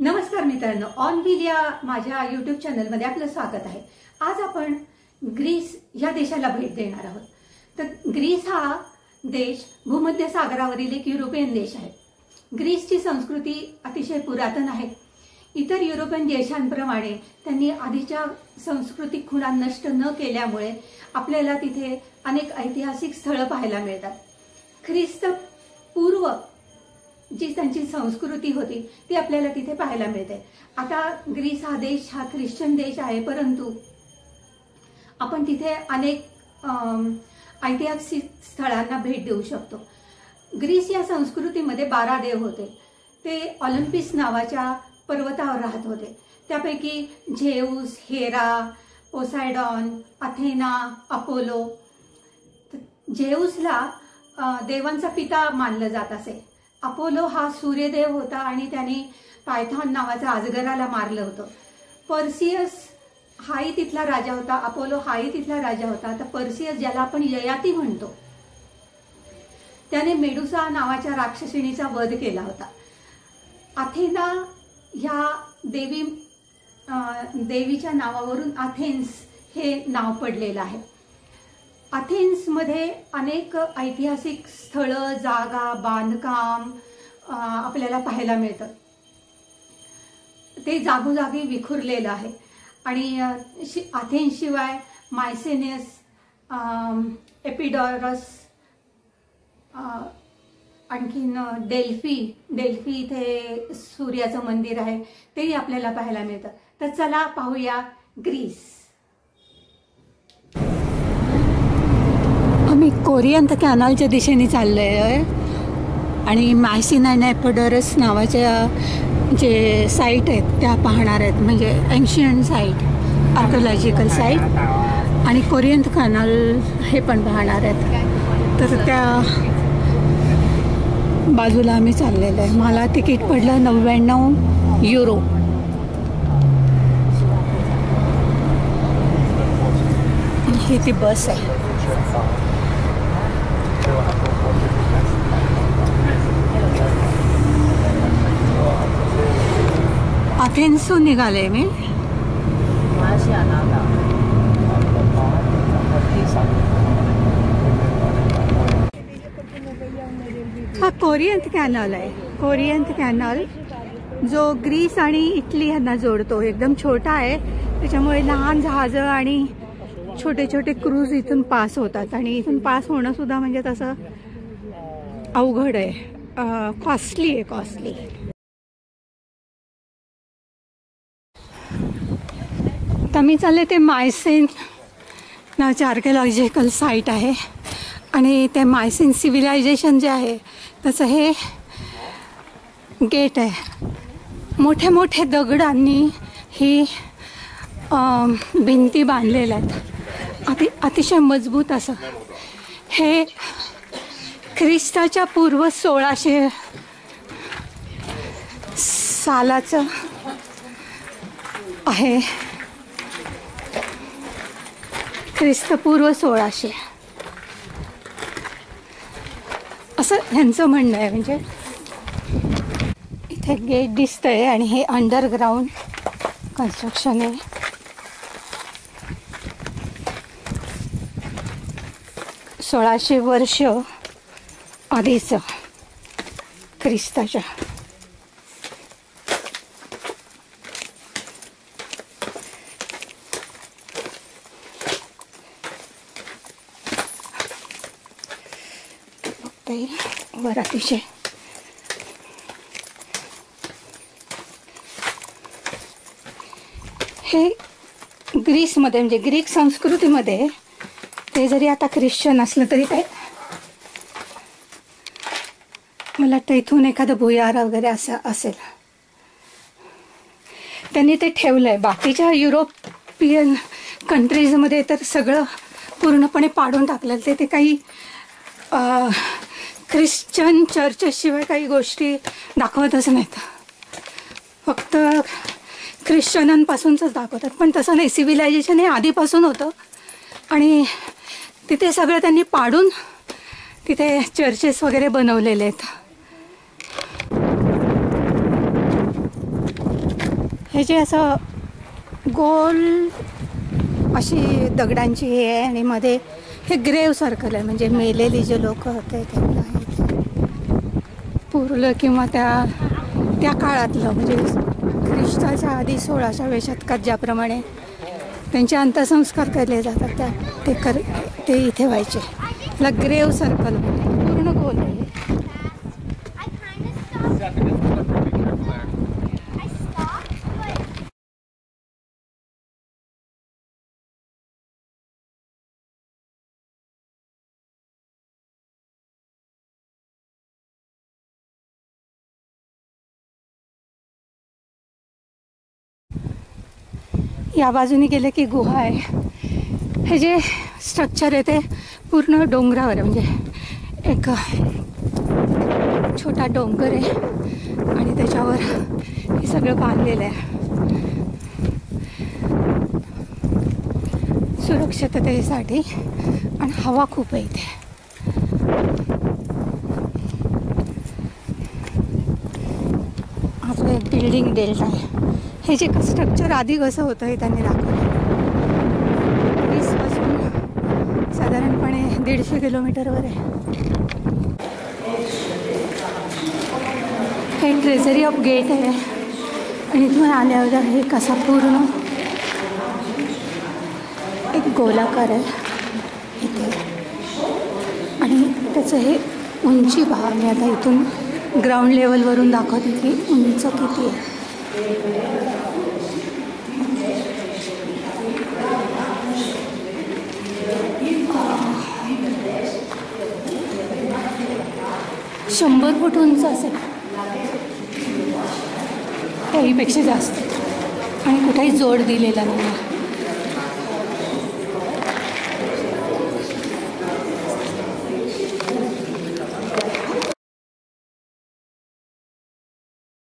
नमस्कार मित्रांनो, on wheel या माझ्या यूट्यूब चॅनलमध्ये आपलं स्वागत आहे। आज आपण ग्रीस या देशाला भेट देणार आहोत। तर ग्रीस हा देश भूमध्य सागरावरील एक युरोपियन देश आहे। ग्रीसची संस्कृती अतिशय पुरातन आहे। इतर युरोपियन देशांप्रमाणे त्यांनी आधीच्या सांस्कृतिक खुणा नष्ट न केल्यामुळे आपल्याला तिथे अनेक ऐतिहासिक स्थळे पाहायला मिळतात। ख्रिस्त पूर्व जी त्यांची संस्कृती होती ती आपल्याला तिथे पाहायला मिळते। आता ग्रीस हा देश हा ख्रिश्चन देश आहे, परंतु आपण तिथे अनेक ऐतिहासिक स्थळांना भेट देऊ शकतो। ग्रीस या संस्कृतीमध्ये 12 देव होते। ते ऑलिम्पिस नावाच्या पर्वतावर राहत होते। त्यापैकी झेउस, हेरा, पोसायडॉन, अथेना, अपोलो। झेउसला देवांचा पिता मानलं जात असे। अपोलो हा सूर्यदेव होता आणि त्याने पायथॉन नावाच्या अजगराला मारलं होतं। पर्सियस हाही तिथला राजा होता, अपोलो हाही तिथला राजा होता। तर पर्सियस ज्याला आपण ययाती म्हणतो, त्याने मेडुसा नावाच्या राक्षसिणीचा वध केला होता। अथेना ह्या देवीच्या नावावरून अथेन्स हे नाव पडलेलं आहे। अथेन्समध्ये अनेक ऐतिहासिक स्थळं, जागा, बांधकाम आपल्याला पाहायला मिळतं। ते जागोजागी विखुरलेलं आहे। आणि अथेन्स शिवाय मायसेनियस, एपिडोरस, आणखीन डेल्फी इथे सूर्याचं मंदिर आहे, तेही आपल्याला पाहायला मिळतं। तर चला पाहूया ग्रीस। आम्ही कोरियंथ कॅनलच्या दिशेने चाललोय आणि मायसिना आणि एपिडोरस नावाच्या जे साईट आहेत त्या पाहणार आहेत, म्हणजे एन्शियंट साईट, आर्किओलॉजिकल साईट, आणि कोरियंथ कॅनल हे पण पाहणार आहेत। तर त्या बाजूला आम्ही चाललेलो आहे। मला तिकीट पडलं 99 युरो। ही ती बस आहे। अथेन्सहून निघाले मी। हा कोरियंथ कॅनल आहे। कोरियंथ कॅनल जो ग्रीस आणि इटली यांना जोडतो, एकदम छोटा आहे, त्याच्यामुळे लहान जहाजं आणि छोटे छोटे क्रूज इथून पास होतात। आणि इथून पास होणं सुद्धा म्हणजे तसं अवघड आहे, कॉस्टली आहे, कॉस्टली। तर मी चालले ते मायसेन नावाचे आर्किओलॉजिकल साईट आहे आणि ते मायसेन सिव्हिलायझेशन जे आहे त्याचं हे गेट आहे। मोठे मोठे दगडांनी ही भिंती बांधलेल्या आहेत, अतिशय मजबूत असं। हे ख्रिस्ताच्या पूर्व 1600 सालाचं आहे। ख्रिस्तपूर्व 1600 असं ह्यांचं म्हणणं आहे। म्हणजे इथे गेट दिसतंय आणि हे अंडरग्राऊंड कन्स्ट्रक्शन आहे। सोळाशे वर्ष आधीच ख्रिस्ताच्या। वर अतिशय हे ग्रीसमध्ये म्हणजे ग्रीक संस्कृतीमध्ये ते जरी आता ख्रिश्चन असलं तरी काय, मला वाटतं इथून एखादं भुयार वगैरे असं असेल, त्यांनी ते ठेवलंय। बाकीच्या युरोपियन कंट्रीजमध्ये तर सगळं पूर्णपणे पाडून टाकलं। ते काही ख्रिश्चन चर्चशिवाय काही गोष्टी दाखवतच नाहीत, फक्त ख्रिश्चनांपासूनच दाखवतात। पण तसं नाही, सिव्हिलायझेशन हे आधीपासून होतं आणि तिथे सगळं त्यांनी पाडून तिथे चर्चेस वगैरे बनवलेले आहेत। हे जे असं गोल अशी दगडांची हे आहे आणि मध्ये हे ग्रेव सर्कल आहे, म्हणजे मेलेली जे लोक होते त्यांना पुरलं किंवा त्या काळातलं म्हणजे ख्रिस्ताच्या आधी 16व्या शतकात ज्याप्रमाणे त्यांचे अंत्यसंस्कार केले जातात ते इथे व्हायचे. त्याला ग्रेव सर्कल पूर्ण गोल आहे. या बाजूने गेले की गुहा आहे. हे जे स्ट्रक्चर आहे ते पूर्ण डोंगरावर आहे, म्हणजे एक छोटा डोंगर आहे आणि त्याच्यावर हे सगळं बांधलेलं आहे सुरक्षिततेसाठी, आणि हवा खूप आहे इथे. आपलं एक बिल्डिंग डेल्टा आहे. हे जे स्ट्रक्चर आधी कसं होतं हे त्यांनी दाखवलं. ग्रीसपासून साधारणपणे 150 किलोमीटरवर आहे. हे ट्रेझरी ऑफ गेट आहे आणि इथून आल्यावर हे कसा पूर्ण एक गोलाकार आहे इथे, आणि त्याचं हे उंची पहा. मी आता इथून ग्राउंड लेवलवरून दाखवते की उंच किती आहे. शंभर फूट उंच असेल, त्याहीपेक्षा जास्त, आणि कुठेही जोड दिलेला नाही.